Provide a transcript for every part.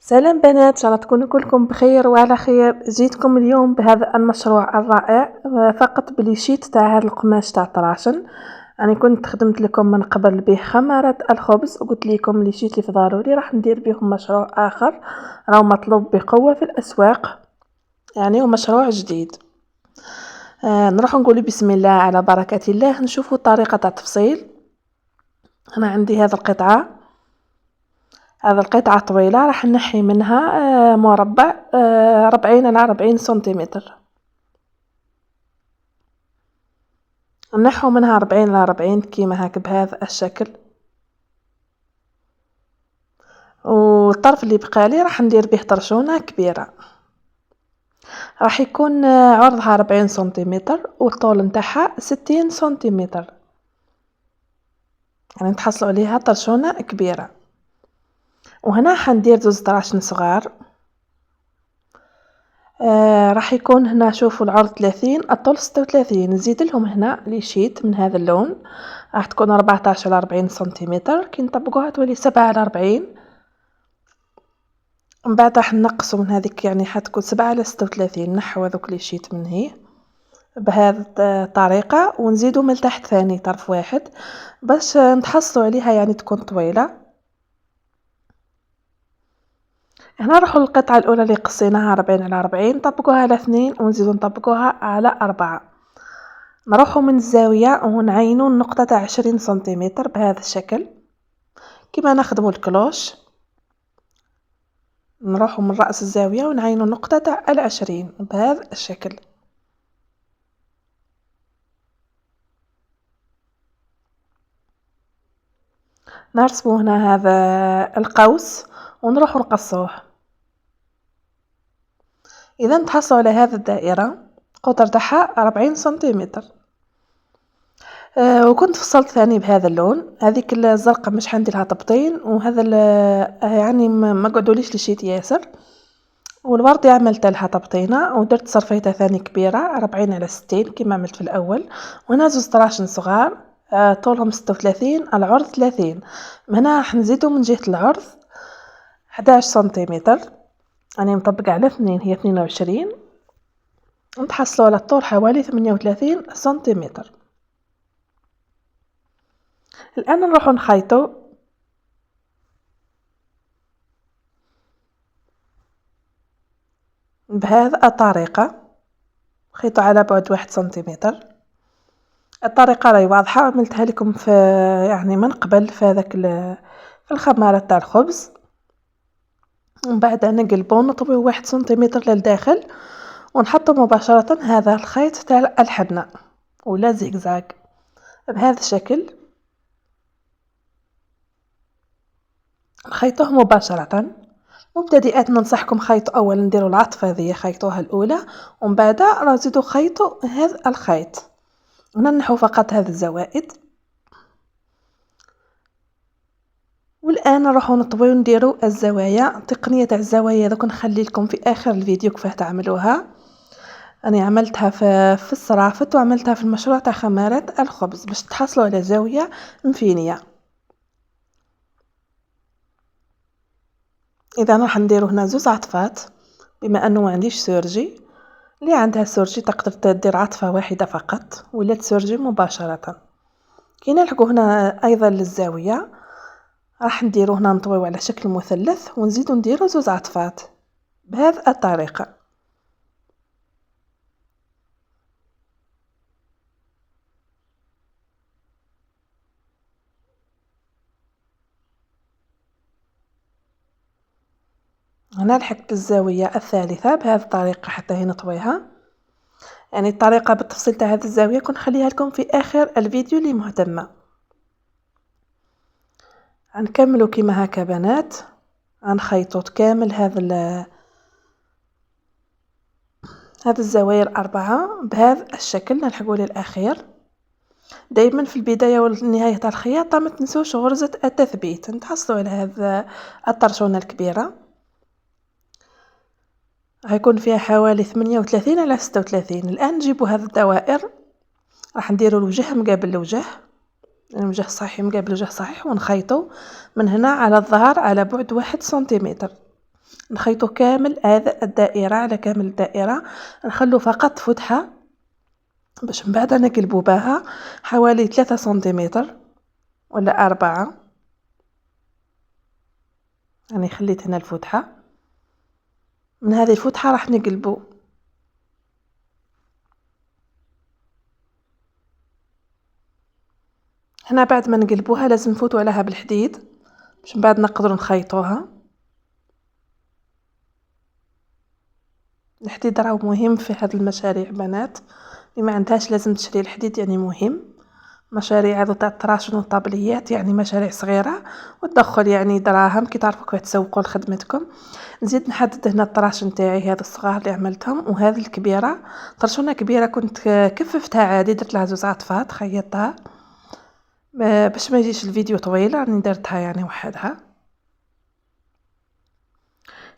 سلام بنات، ان شاء الله تكونوا كلكم بخير وعلى خير. جيتكم اليوم بهذا المشروع الرائع فقط بليشيت تاع هذا القماش تاع الطراشن. انا كنت خدمت لكم من قبل به خمارة الخبز وقلت لكم ليشيت لي في ضروري راح ندير بهم مشروع اخر راهو مطلوب بقوة في الاسواق، يعني ومشروع جديد. نروح نقول بسم الله على بركة الله. نشوفوا طريقة التفصيل. انا عندي هذا القطعة طويلة راح نحي منها مربع 40 على 40 سنتيمتر. نحو منها 40 على 40 كيما هاك بهذا الشكل، والطرف اللي بقالي راح ندير به طرشونة كبيرة راح يكون عرضها 40 سنتيمتر والطول نتاعها 60 سنتيمتر، يعني تحصلوا عليها طرشونة كبيرة. وهنا حندير زوز طراشن صغار. راح يكون هنا شوفوا العرض 30 الطول 36. نزيد لهم هنا ليشيت من هذا اللون راح تكون 14 على 40 سنتيمتر، كي نطبقوها تولي 7 على 40. من بعد راح نقصوا من هذيك، يعني حتكون 7 على 36. نحو هذوك ليشيت من هي بهذه الطريقة ونزيدوا من تحت ثاني طرف واحد باش نتحصلوا عليها، يعني تكون طويلة. هنا نروحوا للقطعة الأولى اللي قصيناها 40 على 40 نطبقوها على 2 ونزيدوا نطبقوها على 4. نروحوا من الزاوية ونعينوا النقطة تاع 20 سنتيمتر بهذا الشكل كما نخدموا الكلوش. نروحوا من رأس الزاوية ونعينوا النقطة تاع 20 بهذا الشكل. نرسموا هنا هذا القوس ونروحوا نقصوه. إذا تحصلوا على هذه الدائرة قطر تاعها 40 سنتيمتر. وكنت فصلت ثاني بهذا اللون. هذيك الزرقاء مش حندير لها طبطين، وهذا يعني ما قعدوليش لشيت ياسر. والوردي عملت لها طبطينه ودرت صرفيتها ثاني كبيره 40 على 60 كما عملت في الاول. وهنا زوج طراشن صغار طولهم 36 العرض 30. هنا راح نزيدو من جهه العرض 11 سنتيمتر، انا مطبقه على 2 هي 22. نتحصلوا على الطول حوالي 38 سنتيمتر. الآن نروح نخيطو بهذه الطريقة. خيطوا على بعد 1 سنتيمتر. الطريقة راهي واضحة، عملتها لكم في يعني من قبل في هذاك في الخمارة تاع الخبز. ومن بعد نقلبو نطويو 1 سنتيمتر للداخل ونحطو مباشرة هذا الخيط تاع الحنة ولا زيكزاك بهذا الشكل. نخيطوه مباشرة. مبتدئات ننصحكم خيطوا اولا نديروا العطفه هذه خيطوها الاولى ومن بعد نزيدوا خيطوا هذا الخيط. ننحو فقط هذه الزوائد. والان نروحوا نطويو نديروا الزوايا. تقنيه تاع الزوايا دوك نخلي لكم في اخر الفيديو كيفاه تعملوها. انا عملتها في الصرافط وعملتها في المشروع تاع خمارة الخبز باش تحصلوا على زاويه مفينيه. اذا راح نديرو هنا زوز عطفات بما انه ما عنديش سورجي. اللي عندها سورجي تقدر تدير عطفة واحدة فقط ولا تسورجي مباشرة. كي نلحقو هنا ايضا للزاوية راح نديرو هنا نطويو على شكل مثلث ونزيدو نديرو زوز عطفات بهذه الطريقة. هنا لحقت الزاوية الثالثة بهذه الطريقة حتى هي نطويها. يعني الطريقة بالتفصيل تاع هذه الزاوية كنت نخليها لكم في اخر الفيديو اللي مهتمة. نكملو كيما هكا بنات. نخيطو كامل هذه الزوايا الأربعة بهذا الشكل نلحقو للأخير. دائما في البداية والنهاية تاع الخياطة ما تنسوش غرزة التثبيت. نتحصلوا على هذا الطرشونة الكبيرة هيكون فيها حوالي 38 على 36. الآن نجيبوا هذه الدوائر راح نديروا الوجه مقابل الوجه، الوجه صحيح مقابل وجه صحيح ونخيطوا من هنا على الظهر على بعد 1 سنتيمتر. نخيطو كامل هذا الدائرة على كامل الدائرة، نخلو فقط فتحة باش من بعد نقلبو بها حوالي 3 سنتيمتر ولا 4. راني خليت هنا الفتحة، من هذه الفتحة راح نقلبو. هنا بعد ما نقلبوها لازم نفوتو عليها بالحديد باش من بعد نقدروا نخيطوها. الحديد راهو مهم في هاد المشاريع بنات، اللي ما عندهاش لازم تشري الحديد، يعني مهم. مشاريع هذو تاع الطراشن والطابليات يعني مشاريع صغيرة وتدخل يعني دراهم كي تعرفوا كيف تسوقوا لخدمتكم. نزيد نحدد هنا الطراش نتاعي هذا الصغار اللي عملتهم، وهذه الكبيرة طرشونة كبيرة كنت كففتها عادي، درت لها 2 عطفات خيطتها باش ما يجيش الفيديو طويل، راني درتها يعني وحدها.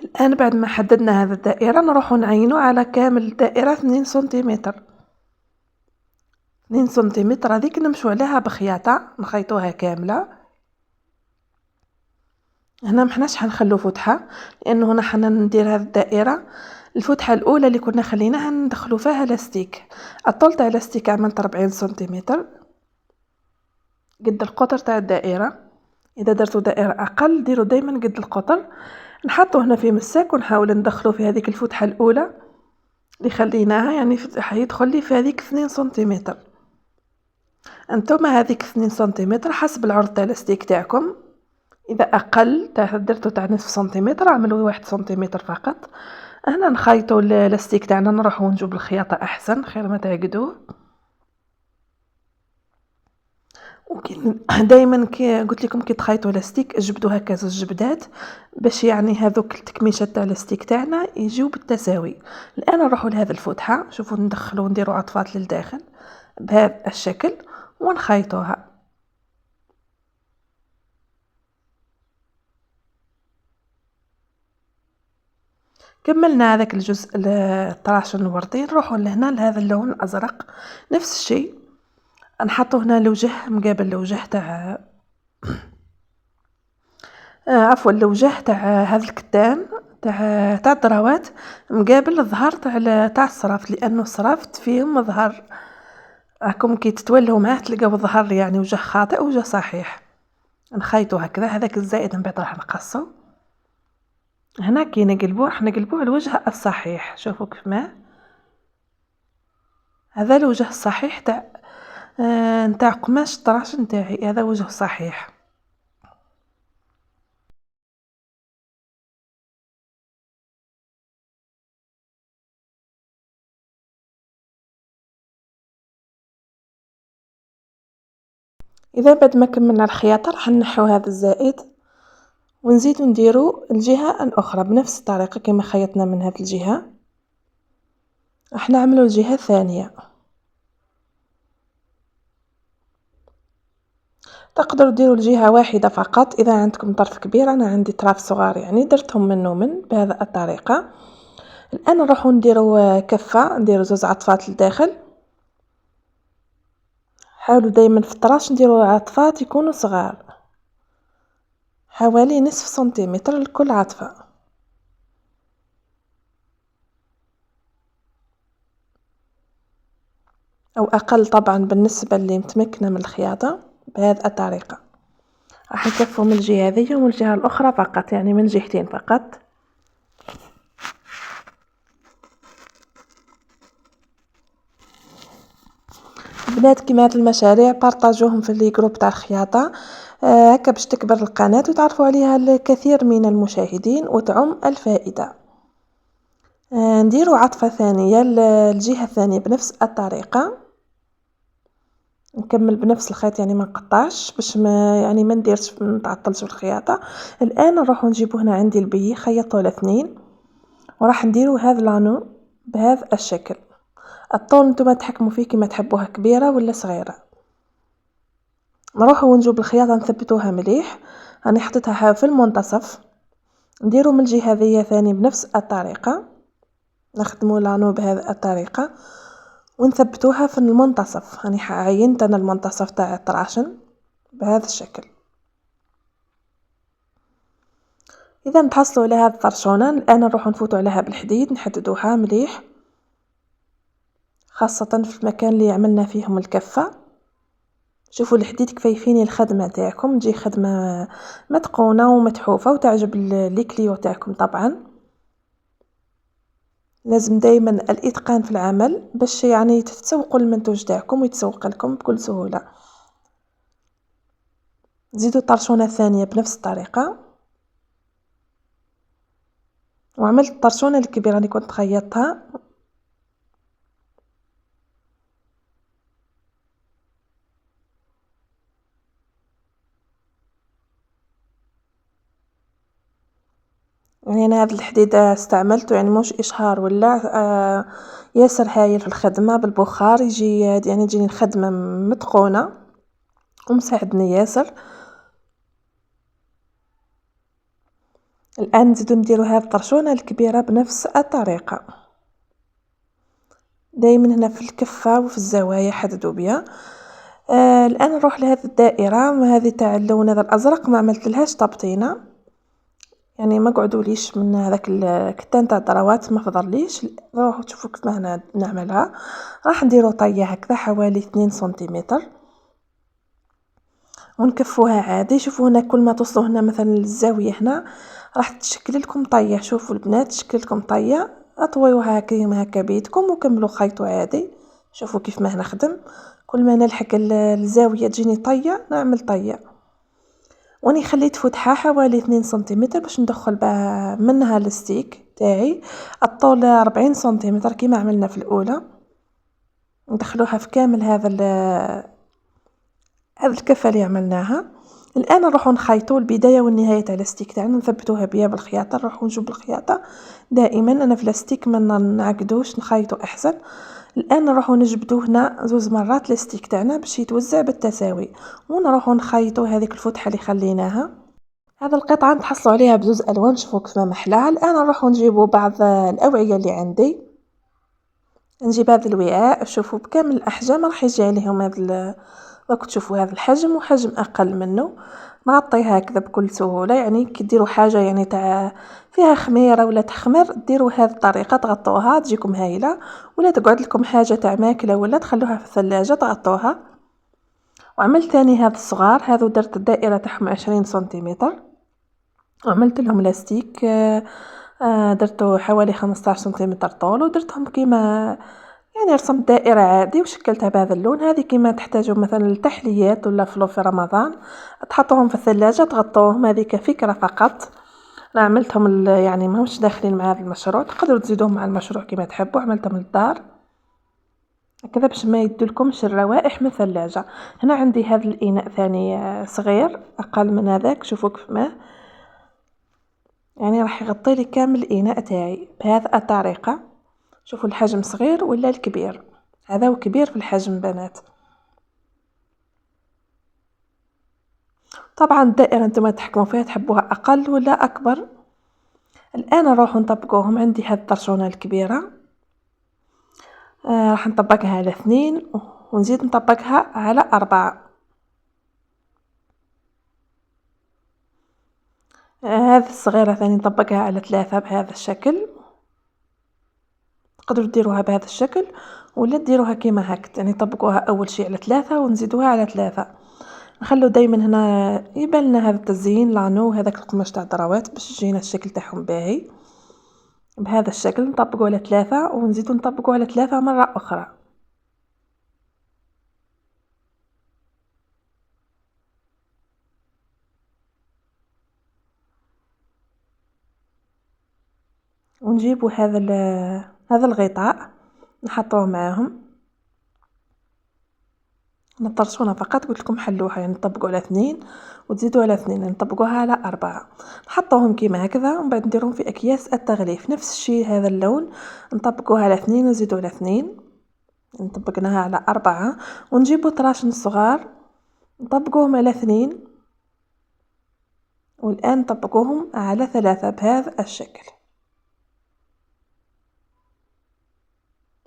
الآن بعد ما حددنا هذا الدائرة نروح نعينه على كامل الدائرة 2 سنتيمتر. 2 سنتيمتر هذيك نمشوا عليها بخياطة نخيطوها كاملة. هنا محناش حنخلو فتحة لأنه هنا حنا ندير هذه الدائرة. الفتحة الأولى اللي كنا خليناها ندخلو فيها لاستيك. الطول تاع لاستيك عملت 40 سنتيمتر قد القطر تاع الدائرة. إذا درتو دائرة أقل ديروا دايما قد القطر. نحطو هنا في مساك ونحاول ندخلو في هذيك الفتحة الأولى اللي خليناها، يعني حيدخل لي في هذيك 2 سنتيمتر. انتم هذيك 2 سنتيمتر حسب العرض تاع اللاستيك تاعكم. اذا اقل درتو تاع نصف سنتيمتر اعملوا 1 سنتيمتر فقط. هنا نخيطوا اللاستيك تاعنا، نروحوا نجيب الخياطه احسن خير ما تعقدوه. دائما كي قلت لكم كي تخيطوا لاستيك جبدوا هكا 2 جبدات باش يعني هذوك التكميشه تاع اللاستيك تاعنا يجيو بالتساوي. الان نروحوا لهذه الفتحه، شوفوا ندخلوا نديروا عطفات للداخل بهذا الشكل ونخيطوها. كملنا هذاك الجزء الطراشن الوردي، نروحوا لهنا لهذا اللون الازرق نفس الشيء نحطوا هنا الوجه مقابل الوجه تاع عفوا الوجه تاع هذا الكتان تاع الدراوات مقابل الظهر تاع الصرف، لانه الصرف فيهم ظهر. راكم كي تتولوا معاه تلقاو الظهر يعني وجه خاطئ وجه صحيح. نخيطوا هكذا هذاك الزائد من بعد راح نقصه. هنا كي نقلبوه راح نقلبوه الوجه الصحيح. شوفوا كيف ما هذا الوجه الصحيح تاع نتاع قماش الطراش نتاعي، هذا وجه صحيح. اذا بعد ما كملنا الخياطه راح نحو هذا الزائد ونزيد نديرو الجهه الاخرى بنفس الطريقه كما خيطنا من هذه الجهه راح نعملو الجهه الثانيه. تقدروا ديروا الجهه واحده فقط اذا عندكم طرف كبير، انا عندي طرف صغار يعني درتهم من بهذه الطريقه. الان نروحوا نديروا كفه، نديروا 2 عطفات للداخل. حاولوا دائما في الطراش نديروا عطفات يكونوا صغار حوالي نصف سنتيمتر لكل عطفه او اقل طبعا بالنسبه اللي متمكنه من الخياطه. بهذه الطريقه راح نكفوا من الجهه هذه ومن الجهه الاخرى فقط، يعني من جهتين فقط. بنات كيما هاد المشاريع بارطاجوهم في لي جروب تاع الخياطه هكا باش تكبر القناه وتعرفوا عليها الكثير من المشاهدين وتعم الفائده. نديروا عطفه ثانيه الجهه الثانيه بنفس الطريقه، نكمل بنفس الخيط يعني ما نقطعش باش ما يعني ما نديرش نتعطلش في الخياطه. الان نروح نجيبو هنا عندي البي خيطته على 2 وراح نديرو هذا لانو بهذا الشكل. الطول نتوما تحكموا فيه كما تحبوها كبيره ولا صغيره. نروحو ونجيب الخياطه نثبتوها مليح. راني حطيتها في المنتصف. نديرو من الجهه هذه ثاني بنفس الطريقه، نخدموا لانو بهذه الطريقه ونثبتوها في المنتصف. راني عينت انا المنتصف تاع الطراشن بهذا الشكل. اذا نتحصلوا على هذه الطرشونه الان نروحوا نفوتوا عليها بالحديد نحددوها مليح، خاصه في المكان اللي عملنا فيهم الكفه. شوفوا الحديد كفايفين الخدمه تاعكم، تجي خدمه متقونه ومتحوفه وتعجب لي كليو تاعكم. طبعا لازم دائما الاتقان في العمل باش يعني تتسوقوا المنتوج تاعكم ويتسوق لكم بكل سهوله. زيدوا الطرشونه الثانيه بنفس الطريقه، وعملت الطرشونه الكبيره اللي كنت خيطتها. يعني انا هذا الحديد استعملته يعني مش اشهار ولا ياسر هايل في الخدمه بالبخار، يجي يعني تجيني الخدمه متقونه ومساعدني ياسر. الان نزيدو نديرو هذه الطرشونه الكبيره بنفس الطريقه، دائما هنا في الكفه وفي الزوايا حددوا بها. الان نروح لهذه الدائره هذه تاع اللون هذا الازرق، ما عملت لهاش تبطينه يعني ما قعدوليش من هذاك الكتان تاع الدروات ما فضليش. راحوا تشوفوا كيف ما هنا نعملها. راح نديرو طيه هكذا حوالي 2 سنتيمتر ونكفوها عادي. شوفوا هنا كل ما توصلوا هنا مثلا للزاويه هنا راح تشكل لكم طيه. شوفوا البنات تشكل لكم طيه، اطويوها كيما هكا بيدكم وكملوا خيطوا عادي. شوفوا كيف ما نخدم، كل ما نلحق الزاويه تجيني طيه نعمل طيه. واني خليت فتحه حوالي 2 سنتيمتر باش ندخل بها منها الستيك تاعي. الطول 40 سنتيمتر كيما عملنا في الاولى، ندخلوها في كامل هذا الكفه اللي عملناها. الان نروحوا نخيطوا البدايه والنهايه تاع الستيك تاعنا، نثبتوها بها بالخياطه. نروحوا نجيب الخياطه دائما، انا في الستيك ما نعقدوش نخيطوا احسن. الان نروحوا نجبدوه هنا 2 مرات الستيك تاعنا باش يتوزع بالتساوي، ونروحوا نخيطوا هذيك الفتحه اللي خليناها. هذا القطعه نتحصلوا عليها بزوز الوان. شوفوا كيف ما محلاها. الان نروحوا نجيبوا بعض الاوعيه اللي عندي، نجيب هذا الوعاء. شوفوا بكامل الاحجام راح يجي عليهم هذا راكم تشوفوا هذا الحجم وحجم اقل منه. نغطيه هكذا بكل سهوله، يعني كي ديروا حاجه يعني تاع فيها خميره ولا تخمر ديروا هذه الطريقه تغطوها تجيكم هايله. ولا تقعد لكم حاجه تاع ماكله ولا تخلوها في الثلاجه تغطوها. وعملت ثاني هذا الصغار، هذو درت الدائره تاعهم 20 سنتيمتر وعملت لهم لاستيك. درته حوالي 15 سنتيمتر طول ودرتهم كيما يعني رسمت دائرة عادي وشكلتها بهذا اللون. هذه كيما تحتاجوا مثلا للتحليات ولا فلو في رمضان تحطوهم في الثلاجة تغطوهم. هذه كفكرة فقط. انا عملتهم يعني ماهمش داخلين مع هذا المشروع، تقدروا تزيدوهم مع المشروع كيما تحبوا. عملتهم للدار هكذا باش ما يدولكمش الروائح من الثلاجة. هنا عندي هذا الاناء ثاني صغير اقل من هذاك. شوفوا كيف ما يعني راح يغطي لي كامل الاناء تاعي بهذه الطريقة. شوفوا الحجم صغير ولا الكبير، هذا هو كبير في الحجم بنات. طبعا الدائرة انتم تحكموا فيها تحبوها اقل ولا اكبر. الان نروح نطبقوهم. عندي هذه الطرشونة الكبيرة راح نطبقها على 2 ونزيد نطبقها على 4. هذه الصغيرة ثاني نطبقها على 3 بهذا الشكل. تقدروا ديروها بهذا الشكل ولا ديروها كيما هكا، يعني طبقوها اول شيء على 3 ونزيدوها على 3. نخلو دايما هنا يبان لنا هذا التزيين لانو هذاك القماش تاع الدروات باش يجينا الشكل تاعهم باهي. بهذا الشكل نطبقوا على 3 ونزيدو نطبقوا على 3 مرة اخرى. ونجيبوا هذا الغطاء نحطوه معاهم. نطرشونا فقط قلت لكم حلوها، يعني نطبقوا على 2 وتزيدوا على 2 يعني نطبقوها على 4. نحطوهم كيما هكذا ومن بعد نديرهم في اكياس التغليف نفس الشيء. هذا اللون نطبقوها على 2 ونزيدوا على 2 نطبقناها على 4. ونجيبوا طراشن صغار نطبقوهم على 2 والآن نطبقوهم على 3 بهذا الشكل.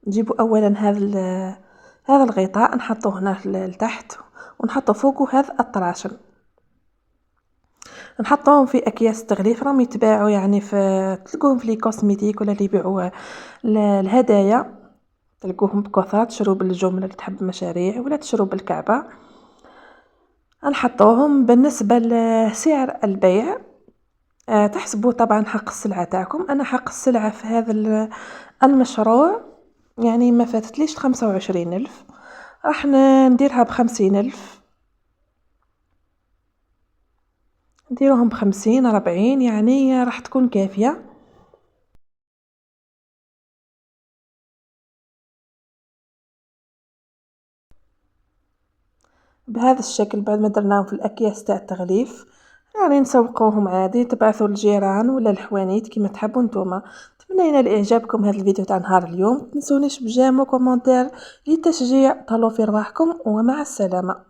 نجيبوا اولا هذا الغطاء نحطوه هنا لتحت ونحطو فوقه هذا الطراشن. نحطوهم في أكياس تغليف، راهم يتباعوا يعني تلقوهم في لي كوسميتيك ولا اللي يبيعوا الهدايا، تلقوهم بكثرة، تشرو بالجملة اللي تحب مشاريع ولا تشرو بالكعبة. نحطوهم بالنسبة لسعر البيع، تحسبوا طبعا حق السلعة تاعكم. أنا حق السلعة في هذا المشروع يعني ما فاتتليش 25,000، راح نديرها ب50,000، نديروهم ب50 40 يعني راح تكون كافية. بهذا الشكل بعد ما درناهم في الأكياس تاع التغليف يعني نسوقوهم عادي، تبعثوا للجيران ولا الحوانيت كيما تحبوا نتوما. تمنينا لإعجابكم هذا الفيديو تاع نهار اليوم، متنسونيش بجيم وكومنتير لتشجيع. طلوا في رواحكم ومع السلامة.